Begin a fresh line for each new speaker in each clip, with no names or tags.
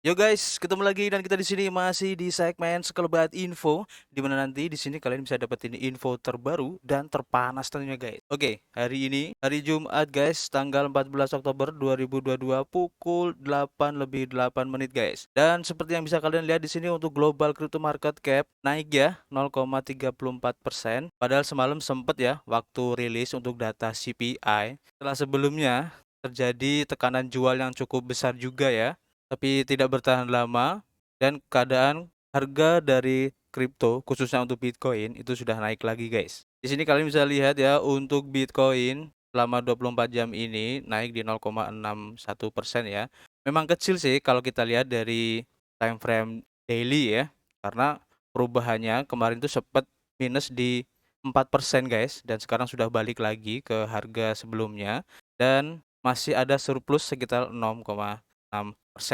Yo guys, ketemu lagi dan kita di sini masih di segmen Sekelebat Info, di mana nanti di sini kalian bisa dapetin info terbaru dan terpanas tentunya guys. Oke, hari ini hari Jumat guys, tanggal 14 Oktober 2022 pukul 8 lebih 8 menit guys. Dan seperti yang bisa kalian lihat di sini untuk global crypto market cap naik ya 0,34%. Padahal semalam sempet ya waktu rilis untuk data CPI. Setelah sebelumnya terjadi tekanan jual yang cukup besar juga ya, tapi tidak bertahan lama dan keadaan harga dari kripto khususnya untuk Bitcoin itu sudah naik lagi guys. Di sini kalian bisa lihat ya untuk Bitcoin selama 24 jam ini naik di 0,61% ya. Memang kecil sih kalau kita lihat dari time frame daily ya. Karena perubahannya kemarin tuh sempat minus di 4% guys dan sekarang sudah balik lagi ke harga sebelumnya dan masih ada surplus sekitar 0,6%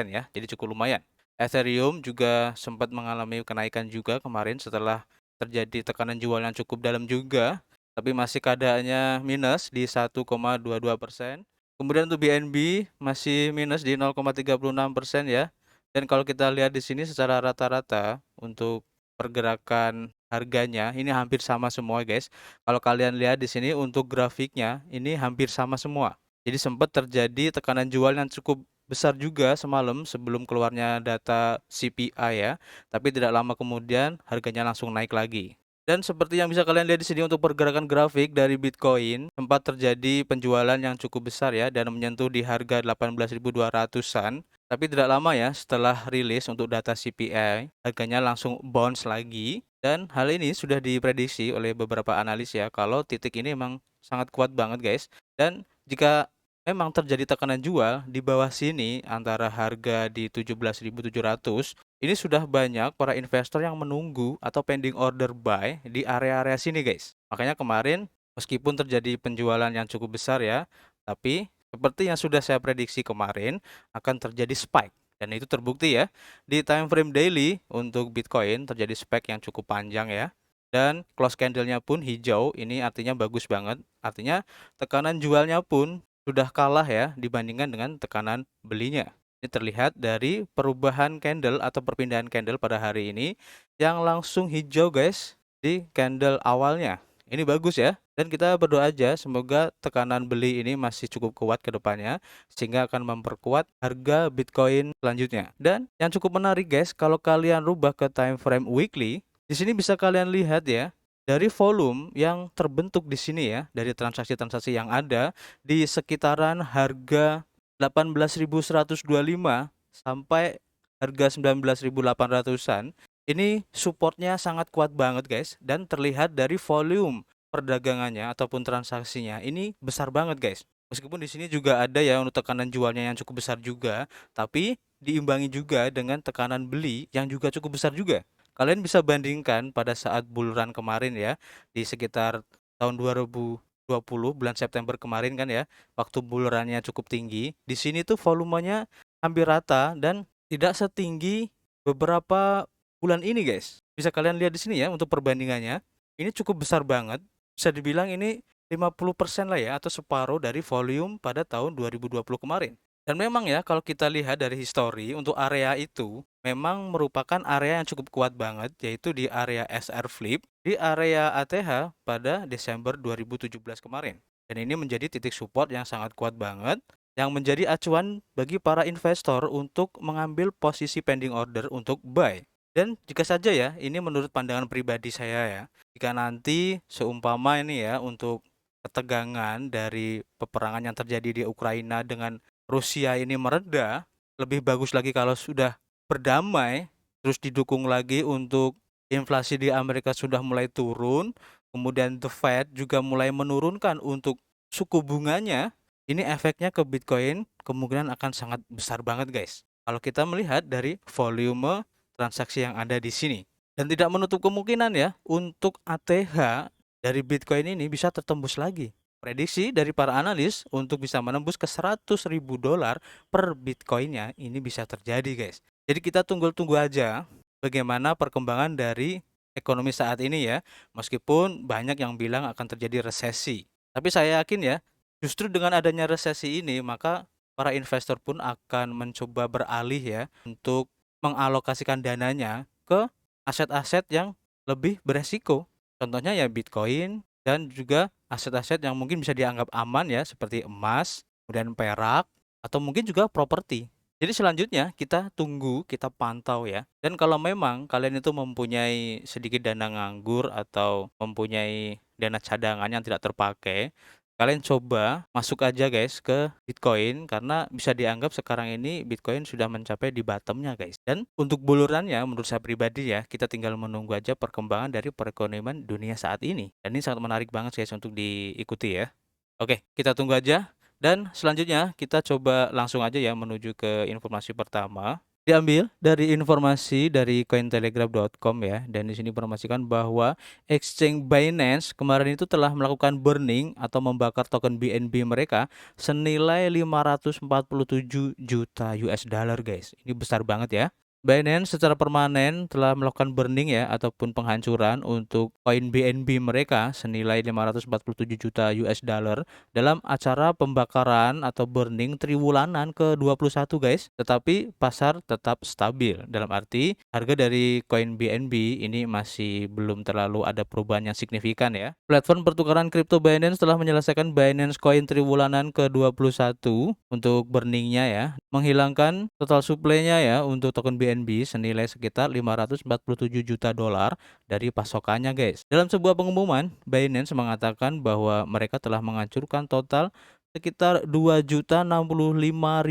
ya, jadi cukup lumayan. Ethereum juga sempat mengalami kenaikan juga kemarin setelah terjadi tekanan jual yang cukup dalam juga, tapi masih keadaannya minus di 1,22%. Kemudian untuk BNB masih minus di 0,36% ya. Dan kalau kita lihat di sini secara rata-rata untuk pergerakan harganya ini hampir sama semua guys. Kalau kalian lihat di sini untuk grafiknya ini hampir sama semua. Jadi sempat terjadi tekanan jual yang cukup besar juga semalam sebelum keluarnya data CPI ya, tapi tidak lama kemudian harganya langsung naik lagi. Dan seperti yang bisa kalian lihat di sini untuk pergerakan grafik dari Bitcoin, sempat terjadi penjualan yang cukup besar ya dan menyentuh di harga 18.200-an. Tapi tidak lama ya setelah rilis untuk data CPI, harganya langsung bounce lagi. Dan hal ini sudah diprediksi oleh beberapa analis ya kalau titik ini memang sangat kuat banget guys. Dan jika memang terjadi tekanan jual di bawah sini antara harga di 17.700, ini sudah banyak para investor yang menunggu atau pending order buy di area-area sini guys. Makanya kemarin meskipun terjadi penjualan yang cukup besar ya, tapi seperti yang sudah saya prediksi kemarin akan terjadi spike dan itu terbukti ya. Di time frame daily untuk Bitcoin terjadi spike yang cukup panjang ya. Dan close candle-nya pun hijau, ini artinya bagus banget. Artinya tekanan jualnya pun sudah kalah ya dibandingkan dengan tekanan belinya. Ini terlihat dari perubahan candle atau perpindahan candle pada hari ini yang langsung hijau guys di candle awalnya. Ini bagus ya. Dan kita berdoa aja semoga tekanan beli ini masih cukup kuat ke depannya sehingga akan memperkuat harga Bitcoin selanjutnya. Dan yang cukup menarik guys, kalau kalian rubah ke time frame weekly, di sini bisa kalian lihat ya dari volume yang terbentuk di sini ya, dari transaksi-transaksi yang ada di sekitaran harga 18.125 sampai harga 19.800-an, ini supportnya sangat kuat banget guys, dan terlihat dari volume perdagangannya ataupun transaksinya ini besar banget guys. Meskipun di sini juga ada ya untuk tekanan jualnya yang cukup besar juga, tapi diimbangi juga dengan tekanan beli yang juga cukup besar juga. Kalian bisa bandingkan pada saat bull run kemarin ya, di sekitar tahun 2020 bulan September kemarin kan ya, waktu bull run-nya cukup tinggi. Di sini tuh volumenya hampir rata dan tidak setinggi beberapa bulan ini guys. Bisa kalian lihat di sini ya untuk perbandingannya. Ini cukup besar banget. Bisa dibilang ini 50% lah ya atau separuh dari volume pada tahun 2020 kemarin. Dan memang ya kalau kita lihat dari histori untuk area itu memang merupakan area yang cukup kuat banget yaitu di area SR Flip di area ATH pada Desember 2017 kemarin. Dan ini menjadi titik support yang sangat kuat banget yang menjadi acuan bagi para investor untuk mengambil posisi pending order untuk buy. Dan jika saja ya, ini menurut pandangan pribadi saya ya, jika nanti seumpama ini ya untuk ketegangan dari peperangan yang terjadi di Ukraina dengan Rusia ini mereda, lebih bagus lagi kalau sudah berdamai, terus didukung lagi untuk inflasi di Amerika sudah mulai turun, kemudian The Fed juga mulai menurunkan untuk suku bunganya, ini efeknya ke Bitcoin kemungkinan akan sangat besar banget guys. Kalau kita melihat dari volume transaksi yang ada di sini. Dan tidak menutup kemungkinan ya, untuk ATH dari Bitcoin ini bisa tertembus lagi. Prediksi dari para analis untuk bisa menembus ke 100.000 dolar per Bitcoinnya ini bisa terjadi guys. Jadi kita tunggu-tunggu aja bagaimana perkembangan dari ekonomi saat ini ya. Meskipun banyak yang bilang akan terjadi resesi. Tapi saya yakin ya, justru dengan adanya resesi ini maka para investor pun akan mencoba beralih ya untuk mengalokasikan dananya ke aset-aset yang lebih beresiko. Contohnya ya Bitcoin dan juga aset-aset yang mungkin bisa dianggap aman ya seperti emas, kemudian perak, atau mungkin juga properti. Jadi selanjutnya kita tunggu, kita pantau ya. Dan kalau memang kalian itu mempunyai sedikit dana nganggur atau mempunyai dana cadangan yang tidak terpakai, kalian coba masuk aja guys ke Bitcoin karena bisa dianggap sekarang ini Bitcoin sudah mencapai di bottomnya guys. Dan untuk bulurannya menurut saya pribadi ya, kita tinggal menunggu aja perkembangan dari perekonomian dunia saat ini. Dan ini sangat menarik banget guys untuk diikuti ya. Oke, kita tunggu aja. Dan selanjutnya kita coba langsung aja ya menuju ke informasi pertama. Diambil dari informasi dari cointelegraph.com ya, dan di sini informasikan bahwa exchange Binance kemarin itu telah melakukan burning atau membakar token BNB mereka senilai 547 juta US dollar guys. Ini besar banget ya. Binance secara permanen telah melakukan burning ya ataupun penghancuran untuk koin BNB mereka senilai 547 juta US dollar dalam acara pembakaran atau burning triwulan ke-21 guys. Tetapi pasar tetap stabil. Dalam arti harga dari koin BNB ini masih belum terlalu ada perubahan yang signifikan ya. Platform pertukaran kripto Binance telah menyelesaikan Binance Coin triwulanan ke-21 untuk burningnya ya, menghilangkan total supply-nya ya untuk token BNB senilai sekitar 547 juta dolar dari pasokannya guys. Dalam sebuah pengumuman, Binance mengatakan bahwa mereka telah menghancurkan total sekitar 2.065.152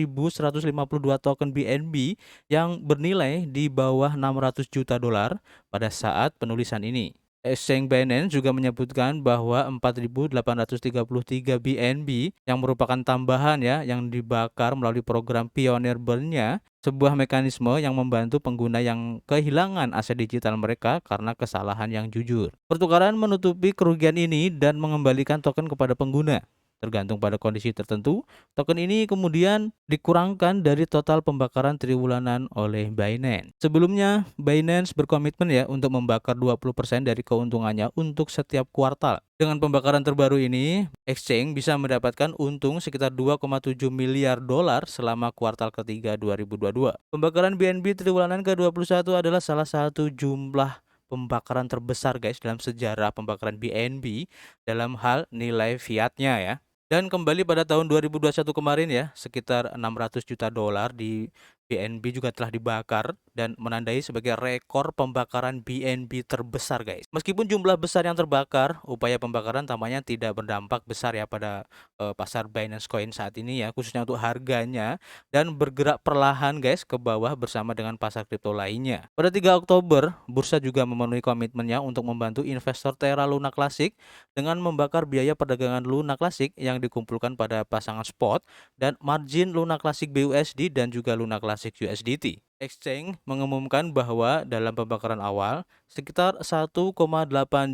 token BNB yang bernilai di bawah 600 juta dolar pada saat penulisan ini. Exchange Binance juga menyebutkan bahwa 4.833 BNB yang merupakan tambahan ya yang dibakar melalui program Pioneer Burn-nya, sebuah mekanisme yang membantu pengguna yang kehilangan aset digital mereka karena kesalahan yang jujur. Pertukaran menutupi kerugian ini dan mengembalikan token kepada pengguna. Tergantung pada kondisi tertentu, token ini kemudian dikurangkan dari total pembakaran triwulanan oleh Binance. Sebelumnya, Binance berkomitmen ya untuk membakar 20% dari keuntungannya untuk setiap kuartal. Dengan pembakaran terbaru ini, exchange bisa mendapatkan untung sekitar 2,7 miliar dolar selama kuartal ketiga 2022. Pembakaran BNB triwulanan ke-21 adalah salah satu jumlah pembakaran terbesar guys dalam sejarah pembakaran BNB dalam hal nilai fiatnya ya. Dan kembali pada tahun 2021 kemarin ya, sekitar 600 juta dolar di BNB juga telah dibakar dan menandai sebagai rekor pembakaran BNB terbesar guys. Meskipun jumlah besar yang terbakar, upaya pembakaran tampaknya tidak berdampak besar ya pada pasar Binance Coin saat ini ya, khususnya untuk harganya, dan bergerak perlahan guys ke bawah bersama dengan pasar kripto lainnya. Pada 3 Oktober, bursa juga memenuhi komitmennya untuk membantu investor Terra Luna Classic dengan membakar biaya perdagangan Luna Classic yang dikumpulkan pada pasangan spot dan margin Luna Classic BUSD dan juga Luna Classic USDT. Exchange mengumumkan bahwa dalam pembakaran awal, sekitar 1,8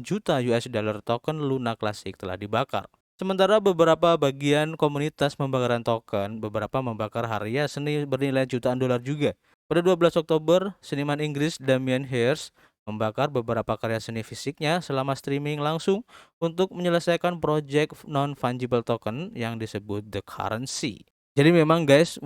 juta US dollar token Luna Classic telah dibakar. Sementara beberapa bagian komunitas pembakaran token, beberapa membakar karya seni bernilai jutaan dolar juga. Pada 12 Oktober, seniman Inggris Damien Hirst membakar beberapa karya seni fisiknya selama streaming langsung untuk menyelesaikan project non-fungible token yang disebut The Currency. Jadi memang guys,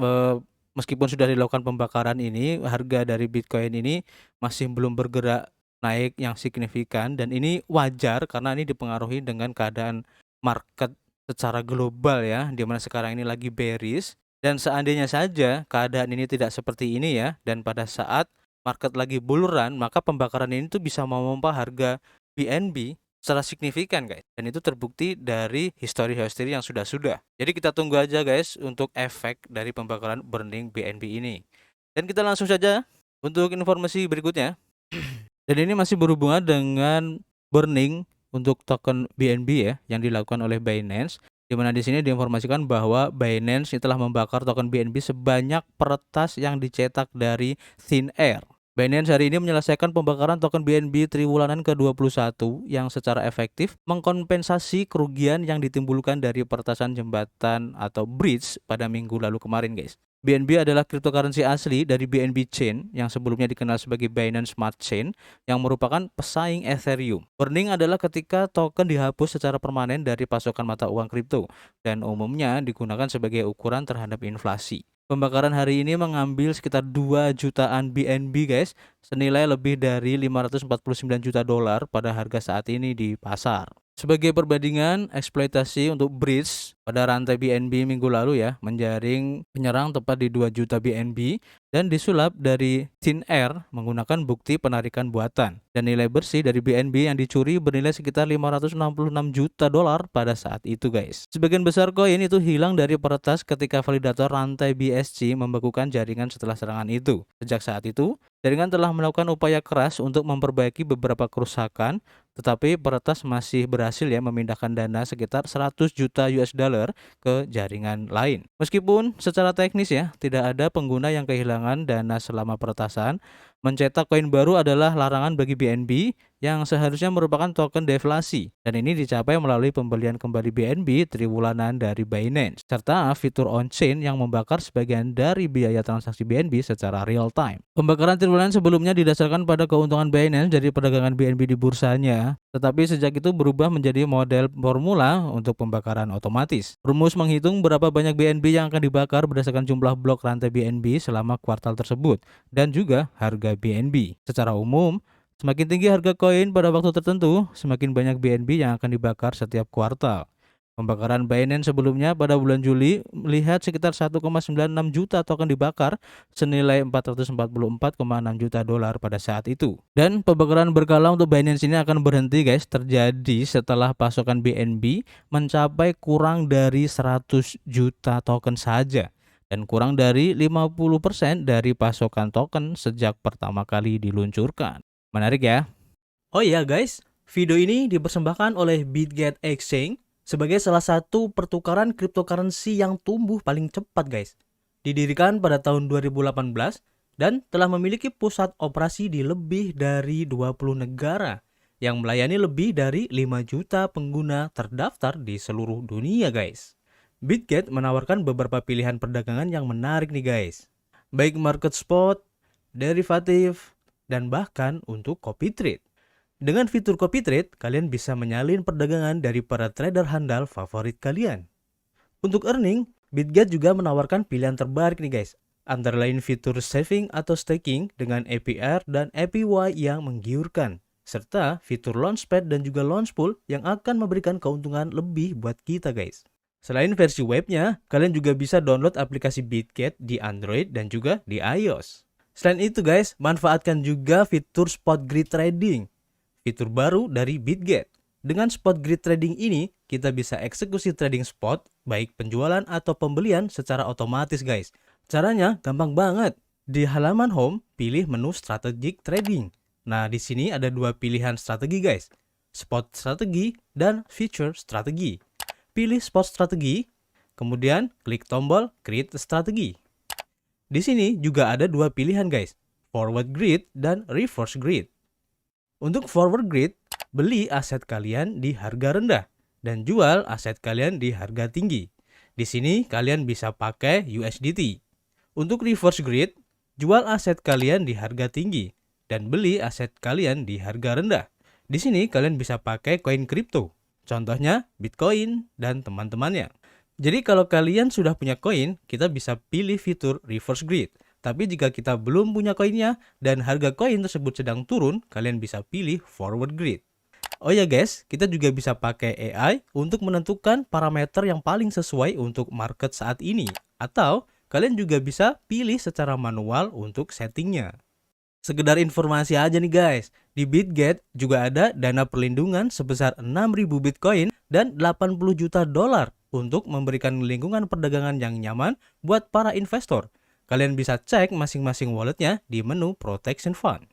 meskipun sudah dilakukan pembakaran ini, harga dari Bitcoin ini masih belum bergerak naik yang signifikan, dan ini wajar karena ini dipengaruhi dengan keadaan market secara global ya, di mana sekarang ini lagi bearish. Dan seandainya saja keadaan ini tidak seperti ini ya, dan pada saat market lagi bull run, maka pembakaran ini tuh bisa memompa harga BNB secara signifikan guys, dan itu terbukti dari history yang sudah. Jadi kita tunggu aja guys untuk efek dari pembakaran burning BNB ini. Dan kita langsung saja untuk informasi berikutnya. Dan ini masih berhubungan dengan burning untuk token BNB ya yang dilakukan oleh Binance, di mana di sini diinformasikan bahwa Binance telah membakar token BNB sebanyak peretas yang dicetak dari thin air. Binance hari ini menyelesaikan pembakaran token BNB triwulanan ke-21 yang secara efektif mengkompensasi kerugian yang ditimbulkan dari peretasan jembatan atau bridge pada minggu lalu kemarin guys. BNB adalah cryptocurrency asli dari BNB Chain yang sebelumnya dikenal sebagai Binance Smart Chain yang merupakan pesaing Ethereum. Burning adalah ketika token dihapus secara permanen dari pasokan mata uang kripto dan umumnya digunakan sebagai ukuran terhadap inflasi. Pembakaran hari ini mengambil sekitar 2 jutaan BNB guys, senilai lebih dari 549 juta dolar pada harga saat ini di pasar. Sebagai perbandingan, eksploitasi untuk bridge pada rantai BNB minggu lalu ya, menjaring penyerang tepat di 2 juta BNB dan disulap dari thin air menggunakan bukti penarikan buatan. Dan nilai bersih dari BNB yang dicuri bernilai sekitar 566 juta dolar pada saat itu guys. Sebagian besar koin itu hilang dari peretas ketika validator rantai BSC membekukan jaringan setelah serangan itu. Sejak saat itu, jaringan telah melakukan upaya keras untuk memperbaiki beberapa kerusakan, tetapi peretas masih berhasil ya memindahkan dana sekitar 100 juta US dollar ke jaringan lain. Meskipun secara teknis ya tidak ada pengguna yang kehilangan dana selama peretasan, mencetak koin baru adalah larangan bagi BNB yang seharusnya merupakan token deflasi, dan ini dicapai melalui pembelian kembali BNB triwulanan dari Binance serta fitur on-chain yang membakar sebagian dari biaya transaksi BNB secara real time. Pembakaran triwulan sebelumnya didasarkan pada keuntungan Binance dari perdagangan BNB di bursanya, tetapi sejak itu berubah menjadi model formula untuk pembakaran otomatis. Rumus menghitung berapa banyak BNB yang akan dibakar berdasarkan jumlah blok rantai BNB selama kuartal tersebut dan juga harga BNB. Secara umum, semakin tinggi harga koin pada waktu tertentu, semakin banyak BNB yang akan dibakar setiap kuartal. Pembakaran Binance sebelumnya pada bulan Juli melihat sekitar 1,96 juta token dibakar senilai 444,6 juta dolar pada saat itu. Dan pembakaran berkala untuk Binance ini akan berhenti guys, terjadi setelah pasokan BNB mencapai kurang dari 100 juta token saja dan kurang dari 50% dari pasokan token sejak pertama kali diluncurkan. Menarik ya? Oh iya guys, video ini dipersembahkan oleh Bitget Exchange sebagai salah satu pertukaran cryptocurrency yang tumbuh paling cepat guys. Didirikan pada tahun 2018 dan telah memiliki pusat operasi di lebih dari 20 negara yang melayani lebih dari 5 juta pengguna terdaftar di seluruh dunia guys. Bitget menawarkan beberapa pilihan perdagangan yang menarik nih guys, baik market spot, derivatif, dan bahkan untuk copy trade. Dengan fitur copy trade, kalian bisa menyalin perdagangan dari para trader handal favorit kalian. Untuk earning, Bitget juga menawarkan pilihan terbaik nih guys, antara lain fitur saving atau staking dengan APR dan APY yang menggiurkan, serta fitur launchpad dan juga launchpool yang akan memberikan keuntungan lebih buat kita guys. Selain versi webnya, kalian juga bisa download aplikasi Bitget di Android dan juga di iOS. Selain itu guys, manfaatkan juga fitur spot grid trading, fitur baru dari Bitget. Dengan spot grid trading ini, kita bisa eksekusi trading spot, baik penjualan atau pembelian secara otomatis guys. Caranya gampang banget. Di halaman home, pilih menu strategic trading. Nah, di sini ada dua pilihan strategi guys, spot strategi dan future strategi. Pilih spot strategi, kemudian klik tombol create strategi. Di sini juga ada dua pilihan guys, forward grid dan reverse grid. Untuk forward grid, beli aset kalian di harga rendah dan jual aset kalian di harga tinggi. Di sini kalian bisa pakai USDT. Untuk reverse grid, jual aset kalian di harga tinggi dan beli aset kalian di harga rendah. Di sini kalian bisa pakai koin kripto, contohnya Bitcoin dan teman-temannya. Jadi kalau kalian sudah punya koin, kita bisa pilih fitur reverse grid. Tapi jika kita belum punya koinnya dan harga koin tersebut sedang turun, kalian bisa pilih forward grid. Oh ya guys, kita juga bisa pakai AI untuk menentukan parameter yang paling sesuai untuk market saat ini. Atau kalian juga bisa pilih secara manual untuk settingnya. Sekedar informasi aja nih guys, di Bitget juga ada dana perlindungan sebesar 6.000 Bitcoin dan 80 juta dolar untuk memberikan lingkungan perdagangan yang nyaman buat para investor. Kalian bisa cek masing-masing walletnya di menu Protection Fund.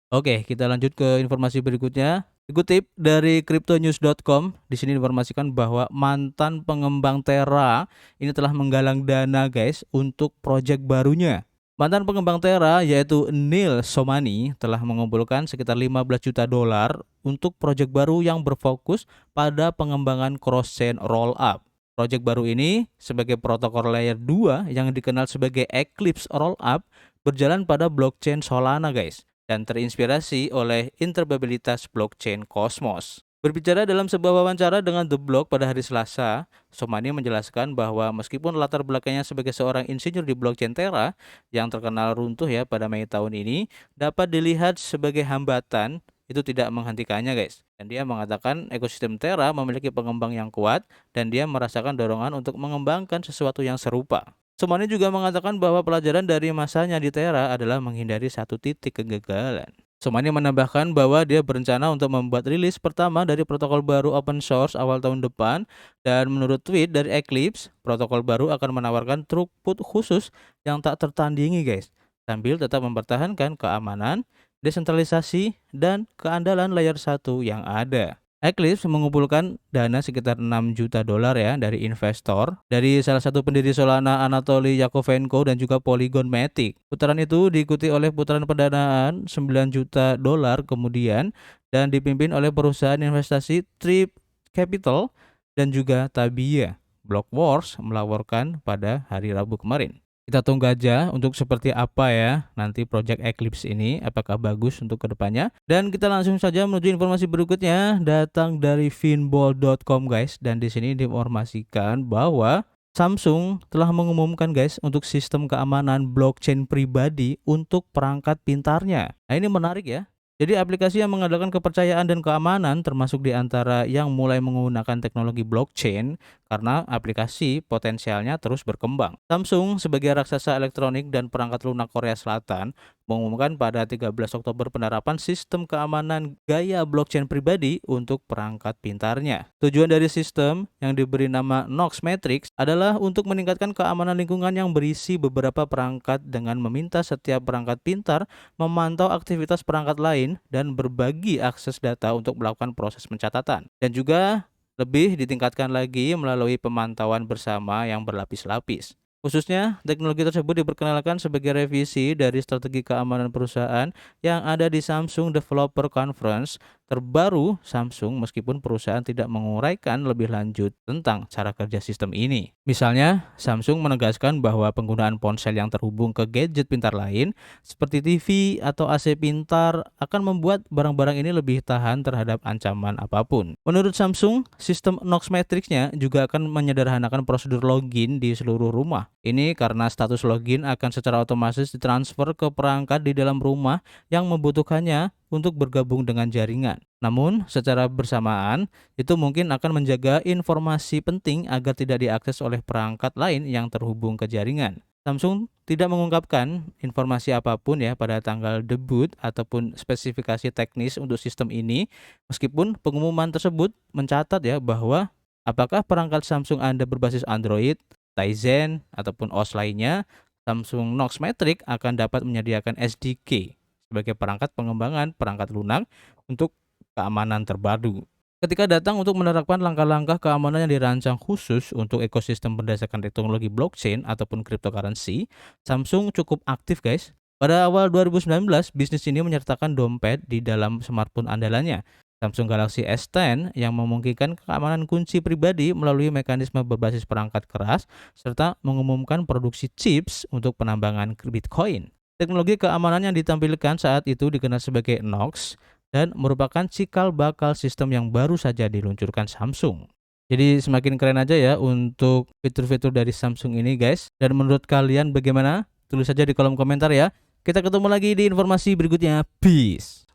Oke, kita lanjut ke informasi berikutnya. Dikutip dari cryptonews.com, di sini diinformasikan bahwa mantan pengembang Terra ini telah menggalang dana guys untuk proyek barunya. Mantan pengembang Terra yaitu Neil Somani telah mengumpulkan sekitar 15 juta dolar untuk proyek baru yang berfokus pada pengembangan cross-chain rollup. Project baru ini sebagai protokol layer 2 yang dikenal sebagai Eclipse Rollup berjalan pada blockchain Solana guys, dan terinspirasi oleh interoperabilitas blockchain Cosmos. Berbicara dalam sebuah wawancara dengan The Block pada hari Selasa, Somani menjelaskan bahwa meskipun latar belakangnya sebagai seorang insinyur di blockchain Terra yang terkenal runtuh ya pada Mei tahun ini, dapat dilihat sebagai hambatan, itu tidak menghentikannya guys. Dan dia mengatakan ekosistem Terra memiliki pengembang yang kuat dan dia merasakan dorongan untuk mengembangkan sesuatu yang serupa. Somani juga mengatakan bahwa pelajaran dari masanya di Terra adalah menghindari satu titik kegagalan. Somani menambahkan bahwa dia berencana untuk membuat rilis pertama dari protokol baru open source awal tahun depan, dan menurut tweet dari Eclipse, protokol baru akan menawarkan throughput khusus yang tak tertandingi guys, sambil tetap mempertahankan keamanan, desentralisasi, dan keandalan layer 1 yang ada. Eclipse mengumpulkan dana sekitar 6 juta dolar ya dari investor, dari salah satu pendiri Solana Anatoly Yakovenko dan juga Polygon Matic. Putaran itu diikuti oleh putaran pendanaan 9 juta dolar kemudian, dan dipimpin oleh perusahaan investasi Trip Capital dan juga Tabia. Blockwars melaporkan pada hari Rabu kemarin. Kita tunggu aja untuk seperti apa ya nanti project Eclipse ini, apakah bagus untuk kedepannya. Dan kita langsung saja menuju informasi berikutnya, datang dari finball.com guys. Dan di sini diinformasikan bahwa Samsung telah mengumumkan guys untuk sistem keamanan blockchain pribadi untuk perangkat pintarnya. Nah ini menarik ya. Jadi aplikasi yang mengandalkan kepercayaan dan keamanan termasuk di antara yang mulai menggunakan teknologi blockchain karena aplikasi potensialnya terus berkembang. Samsung sebagai raksasa elektronik dan perangkat lunak Korea Selatan mengumumkan pada 13 Oktober penerapan sistem keamanan gaya blockchain pribadi untuk perangkat pintarnya. Tujuan dari sistem yang diberi nama Knox Matrix adalah untuk meningkatkan keamanan lingkungan yang berisi beberapa perangkat dengan meminta setiap perangkat pintar memantau aktivitas perangkat lain dan berbagi akses data untuk melakukan proses pencatatan. Dan juga lebih ditingkatkan lagi melalui pemantauan bersama yang berlapis-lapis. Khususnya, teknologi tersebut diperkenalkan sebagai revisi dari strategi keamanan perusahaan yang ada di Samsung Developer Conference terbaru Samsung, meskipun perusahaan tidak menguraikan lebih lanjut tentang cara kerja sistem ini. Misalnya, Samsung menegaskan bahwa penggunaan ponsel yang terhubung ke gadget pintar lain seperti TV atau AC pintar akan membuat barang-barang ini lebih tahan terhadap ancaman apapun. Menurut Samsung, sistem Knox Matrix-nya juga akan menyederhanakan prosedur login di seluruh rumah. Ini karena status login akan secara otomatis ditransfer ke perangkat di dalam rumah yang membutuhkannya untuk bergabung dengan jaringan. Namun, secara bersamaan, itu mungkin akan menjaga informasi penting agar tidak diakses oleh perangkat lain yang terhubung ke jaringan. Samsung tidak mengungkapkan informasi apapun ya pada tanggal debut ataupun spesifikasi teknis untuk sistem ini, meskipun pengumuman tersebut mencatat ya bahwa apakah perangkat Samsung Anda berbasis Android, Tizen, ataupun OS lainnya, Samsung Knox Matrix akan dapat menyediakan SDK sebagai perangkat pengembangan perangkat lunak untuk keamanan terbaru. Ketika datang untuk menerapkan langkah-langkah keamanan yang dirancang khusus untuk ekosistem berdasarkan teknologi blockchain ataupun cryptocurrency, Samsung cukup aktif guys. Pada awal 2019, bisnis ini menyertakan dompet di dalam smartphone andalannya, Samsung Galaxy S10, yang memungkinkan keamanan kunci pribadi melalui mekanisme berbasis perangkat keras, serta mengumumkan produksi chips untuk penambangan Bitcoin. Teknologi keamanan yang ditampilkan saat itu dikenal sebagai Knox dan merupakan cikal bakal sistem yang baru saja diluncurkan Samsung. Jadi semakin keren aja ya untuk fitur-fitur dari Samsung ini guys. Dan menurut kalian bagaimana? Tulis saja di kolom komentar ya. Kita ketemu lagi di informasi berikutnya. Peace.